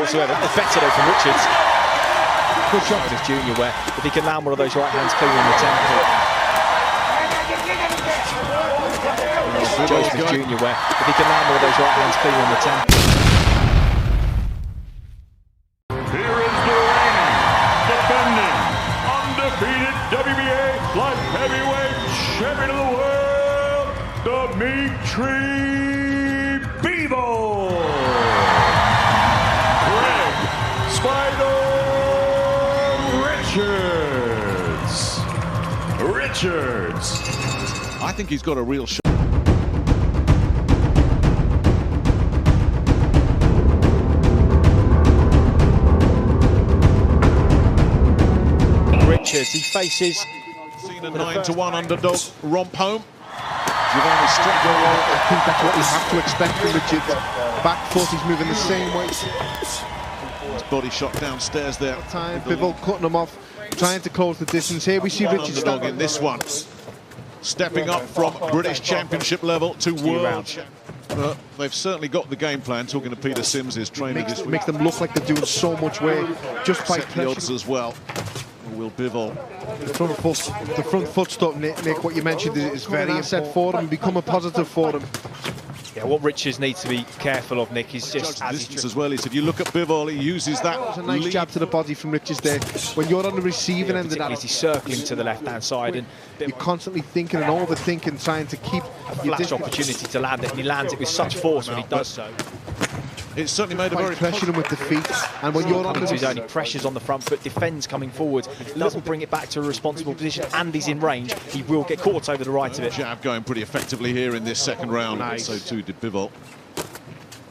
whatsoever. Better though from Richards. Good shot with his junior, where if he can land one of those right hands clean in the temple. Joseph Jr. where if he can land one of those right hands clean in the temple. Here is the reigning, defending, undefeated WBA Light Heavyweight Champion of the world, Dmitry Bivol. Greg Spider Richards. I think he's got a real shot. Richards, he faces Seen a 9-1 underdog romp home. I think that's what you have to expect from Richards. Back foot, he's moving the same way. His body shot downstairs there. Time, Bivol cutting him off, trying to close the distance. Here we see Richards Underdog in this one. Stepping up from British Championship level to World. They've certainly got the game plan. Talking to Peter Sims, his trainer this week. Makes them look like they're doing so much weight just by the odds as well. Will Bivol. The front foot stuff, Nick, what you mentioned is very asset for them, become a positive for them. Yeah, what Richards needs to be careful of, Nick, is just distance as well. Is if you look at Bivol, he uses that. It's a nice jab to the body from Richards there. When you're on the receiving end of that, he's circling to the left-hand side, and you're constantly thinking and overthinking, trying to keep a flash opportunity to land it, and he lands it with such force when he does so. It's certainly made a very pressure him with the feet, and when you're on his own, he pressures on the front foot, defends coming forward, doesn't bring it back to a responsible position, and he's in range. He will get caught over the right of it. Jab going pretty effectively here in this second round. Nice. So too did Bivol.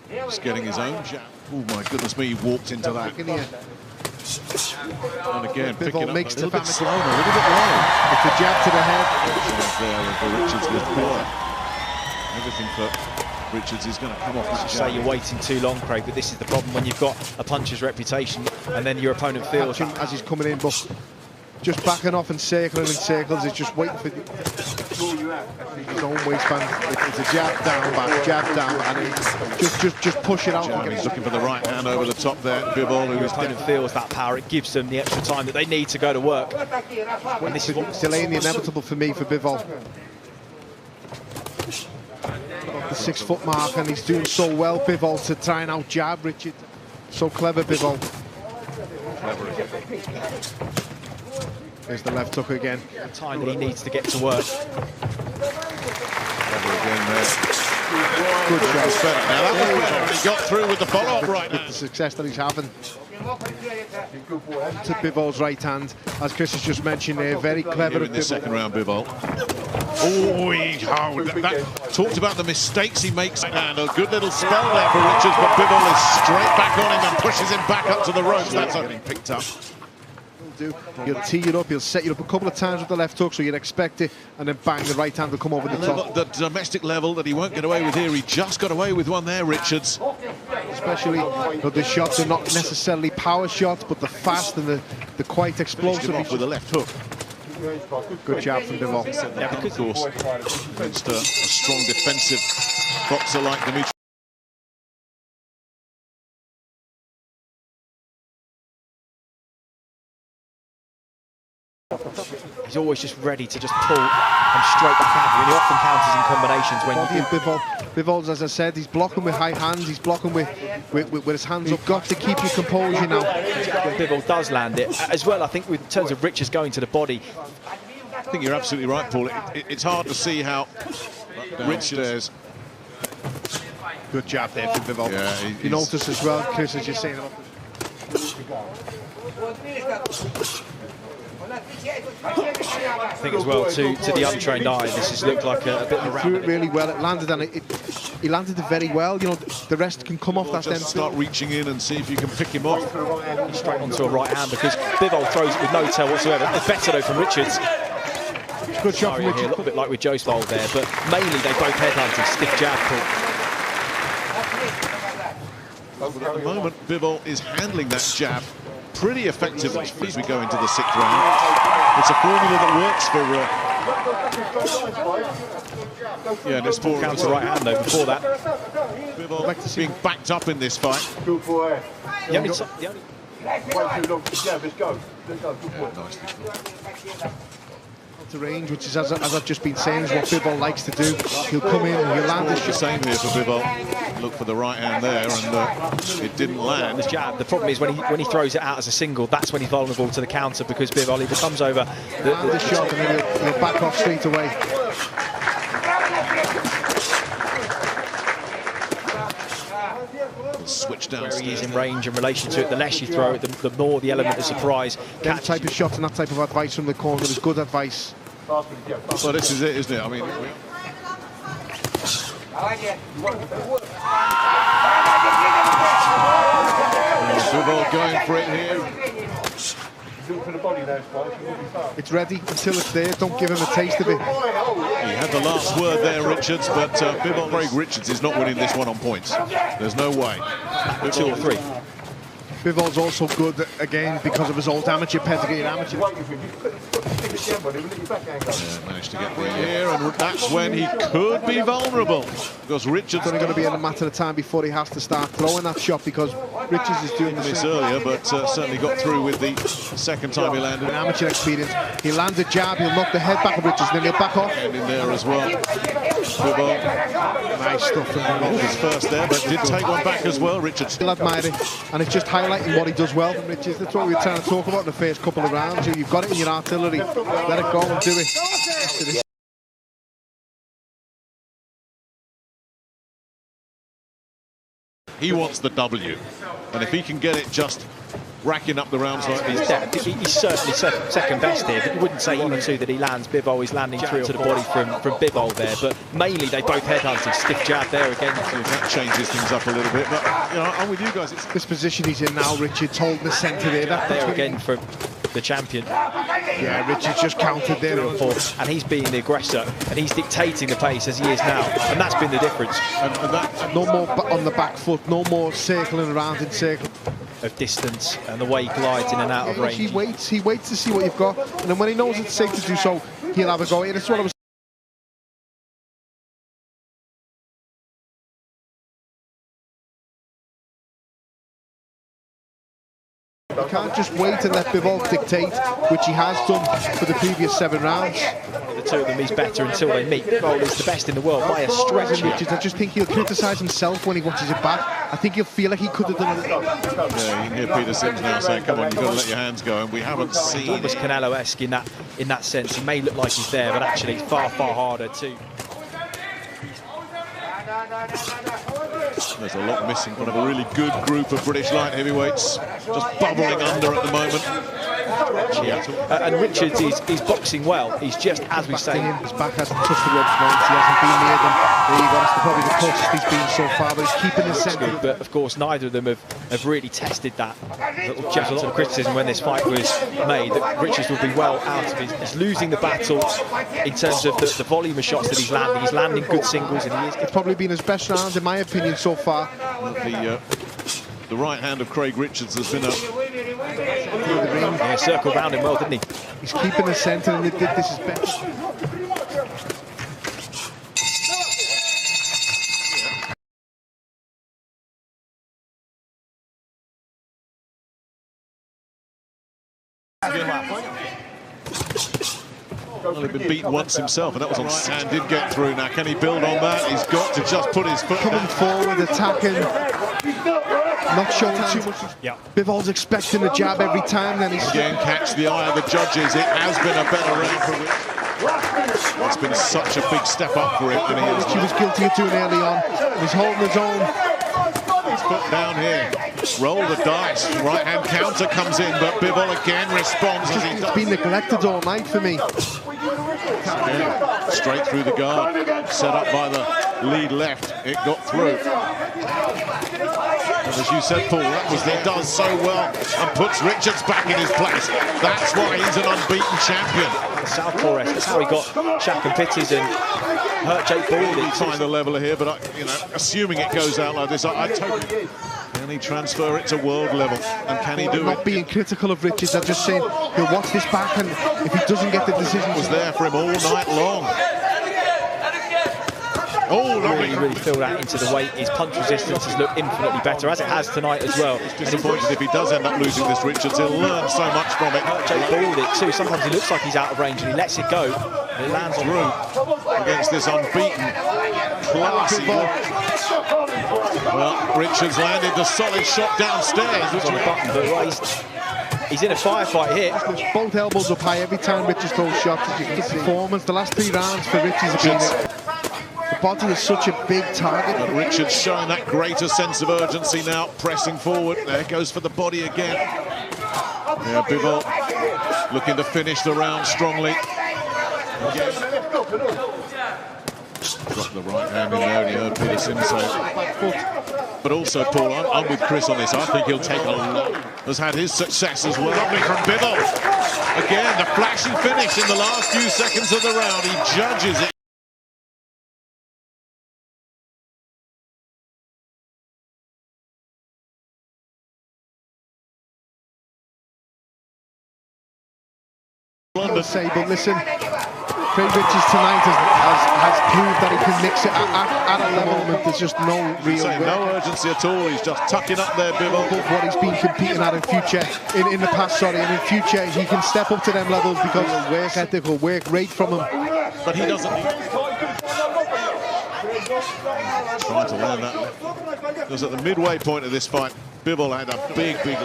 Just getting his own jab. Oh my goodness me, he walked into that. And again, Bivol makes a little bit slow, a little bit low. It's a jab to the head. There for Richards with power. Everything for Richards is going to come off this jab. Say you're waiting too long, Craig, but this is the problem when you've got a puncher's reputation and then your opponent feels as he's coming in, but just backing off and circling in circles, is just waiting for his own waistband. It's a jab down, back, jab down, and just push it out. He's looking for the right hand over the top there. Bivol, who his opponent feels that power, it gives them the extra time that they need to go to work. And this is what's delaying the inevitable for me for Bivol. The 6 foot mark, and he's doing so well, Bivol, to try and out jab Richard. So clever, Bivol. There's the left hook again. The time that he needs to get to work. Again there. Good shot. Now that was better. He got through with the follow-up right now. The success that he's having. To Bivol's right hand, as Chris has just mentioned there, very clever in this second round, Bivol. Oh, that talked about the mistakes he makes, and a good little spell there for Richards, but Bivol is straight back on him and pushes him back up to the ropes. That's getting picked up. He'll tee you up, he'll set you up a couple of times with the left hook, so you'd expect it, and then bang, the right hand will come over the top. The domestic level that he won't get away with here, he just got away with one there, Richards. Especially, the shots are not necessarily power shots, but the fast and the quite explosive. Off with the left hook. Good job from Bivol. Yeah, of course, against a strong defensive boxer like Dmitry. He's always just ready to just pull and straight back at you, and he often counters in combinations when Bivol's, as I said, he's blocking with high hands, he's blocking with his hands up. Got to keep your composure now. When Bivol does land it, as well, I think in terms of Richards going to the body. I think you're absolutely right, Paul. It's hard to see how Richards. Good jab there from Bivol. Yeah, you notice as well, Chris, as you're saying. I think as well, to the untrained eye, this has looked like a bit of a round. Threw it really well, it landed, and he landed it very well. You know, the rest can come off that then. Start reaching in and see if you can pick him off. Straight onto a right hand, because Bivol throws it with no tail whatsoever. It's better though from Richards. Good shot from Richards. Here, a little bit like with Joe's fold there, but mainly they both headhunted, stiff jab pull. At the moment, Bivol is handling that jab pretty effectively as we go into the 6th round. It's a formula that works for... yeah, let's pull counter right hand though before that. Bivol being backed up in this fight. The only to range, which is, as I've just been saying, is what Bivol likes to do. He'll come in, he'll land the same here for Bivol. Look for the right hand there, and it didn't land. The jab. The problem is when he throws it out as a single, that's when he's vulnerable to the counter, because Bivol either comes over the shot and then he'll back off straight away. Switch down. Where he is in range in relation to it, the less you throw it, the more the element of surprise. That type of shot and that type of advice from the corner is good advice. Well, this is it, isn't it? I mean, Bivol going for it here. It's ready until it's there. Don't give him a taste of it. He had the last word there, Richards, but Bivol, Craig Richards is not winning this one on points. There's no way. 2 or 3. Bivol's also good, again, because of his old amateur pedigree. Managed to get there here, and that's when he could be vulnerable, because Richards is only going to be in a matter of time before he has to start throwing that shot, because Richards is doing this earlier, but certainly got through with the second time he landed. An amateur experience. He'll land a jab, he'll knock the head back of Richards, then he'll back off. And in there as well. Bivol, nice stuff from Bivol. His first there, but did take one back as well. Richards still admire it, and it's just highlighting what he does well from Richards. That's what we were trying to talk about in the first couple of rounds. You've got it in your artillery. Let it go and do it. He wants the W, and if he can get it just racking up the rounds like this. He's certainly second best here, but you wouldn't say even two that he lands. Bivol is landing through to the body from Bivol there, but mainly they both headhunted. Stiff jab there again. That changes things up a little bit, but you know, I'm with you guys. It's this position he's in now, Richards holding the centre there. That there again from the champion. Yeah, Richards just countered there. And he's being the aggressor, and he's dictating the pace as he is now, and that's been the difference. And that, no more on the back foot, no more circling around in circles. Of distance and the way he glides in and out of range. He waits to see what you've got, and then when he knows it's safe to do so, he'll have a go. That's what I was. You can't just wait and let Bivol dictate, which he has done for the previous 7 rounds. The two of them, he's better until they meet. Bivol is the best in the world by a stretch. Richards, I just think he'll criticise himself when he watches it back. I think he'll feel like he could have done it. Yeah, you can hear Peter Sims now saying, "Come on, you've got to let your hands go," and we haven't seen. Almost Canelo-esque in that sense. He may look like he's there, but actually it's far harder too. There's a lot missing. One of a really good group of British light heavyweights, just bubbling under at the moment. And Richards is boxing well. He's just, as we say, his back hasn't touched the ropes once. He hasn't been near them. There you go. That's probably the closest he's been so far. But he's keeping the centre. But of course, neither of them have really tested that. Just a lot of criticism when this fight was made that Richards will be well out of it. He's losing the battle in terms of the volume of shots that he's landing. He's landing good singles, and it's probably been his best round, in my opinion, so far. The right hand of Craig Richards has been yeah, circled round him well, didn't he? He's keeping the centre, and this is better. Well, he'd been beaten once himself, and that was on right hand. Did get through. Now, can he build on that? He's got to just put his foot coming forward, attacking, not showing too much. Yeah. Bivol's expecting a jab every time. Then he's again catch the eye of the judges. It has been a better round for him. It's been such a big step up for him than he is. He was guilty of doing early on. He's holding his own. His foot down here. Roll the dice. Right hand counter comes in, but Bivol again responds as he does. It's been neglected all night for me. Yeah, straight through the guard, set up by the lead left. It got through. And as you said, Paul, that was it does so well and puts Richards back in his place. That's why he's an unbeaten champion. The southpaw rest. That's how he got Shaq and Pitties and hurt Jake Paul. He find the leveler here, but assuming it goes out like this, I totally. Can he transfer it to world level, and can he do it? Not being critical of Richards, I'm just saying he'll watch this back, and if he doesn't get the decision, it was there for him all night long. Oh, lovely. Really feel that into the weight. His punch resistance has looked infinitely better, as it has tonight as well. It's disappointed if he does end up losing this, Richards. He'll learn so much from it. Jake balled it too. Sometimes he looks like he's out of range and he lets it go. And it lands on Through against this unbeaten, classy. Well, Richards landed the solid shot downstairs. Which on the button, but he's in a firefight here. Both elbows up high every time Richards throws shots. As you can see, performance. The last 3 rounds for Richards have been. The body is such a big target. But Richards showing that greater sense of urgency now, pressing forward. There goes for the body again. Yeah, Bivol looking to finish the round strongly. Dropped the right hand in there, and you heard Peterson say. But also, Paul, I'm with Chris on this. I think he'll take a lot. Has had his success as well. Lovely from Bivol. Again, the flashy finish in the last few seconds of the round. He judges it. Say, but listen, Craig Richards tonight has proved that he can mix it at a level. There's just no real no urgency at all. He's just tucking up there, Bivol. What he's been competing at in future, in the past, sorry, and in future he can step up to them levels because of work ethic or work rate from him. But he doesn't need trying to land that. Because at the midway point of this fight, Bivol had a big lead.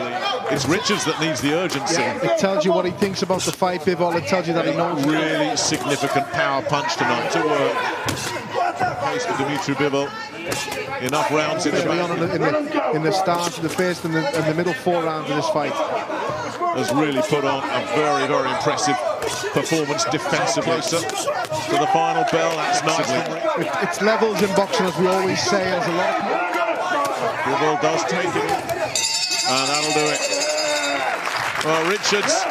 It's Richards that needs the urgency. Yeah, it tells you what he thinks about the fight, Bivol. It tells you that he knows. Really significant power punch tonight to work. Case for Dmitry Bivol. Enough rounds in the back. In the start, the first and the middle 4 rounds of this fight. Has really put on a very impressive performance defensively. So to the final bell, that's nice. It's levels in boxing, as we always say. As a lot of people. Bivol does take it, and that'll do it. Well, Richards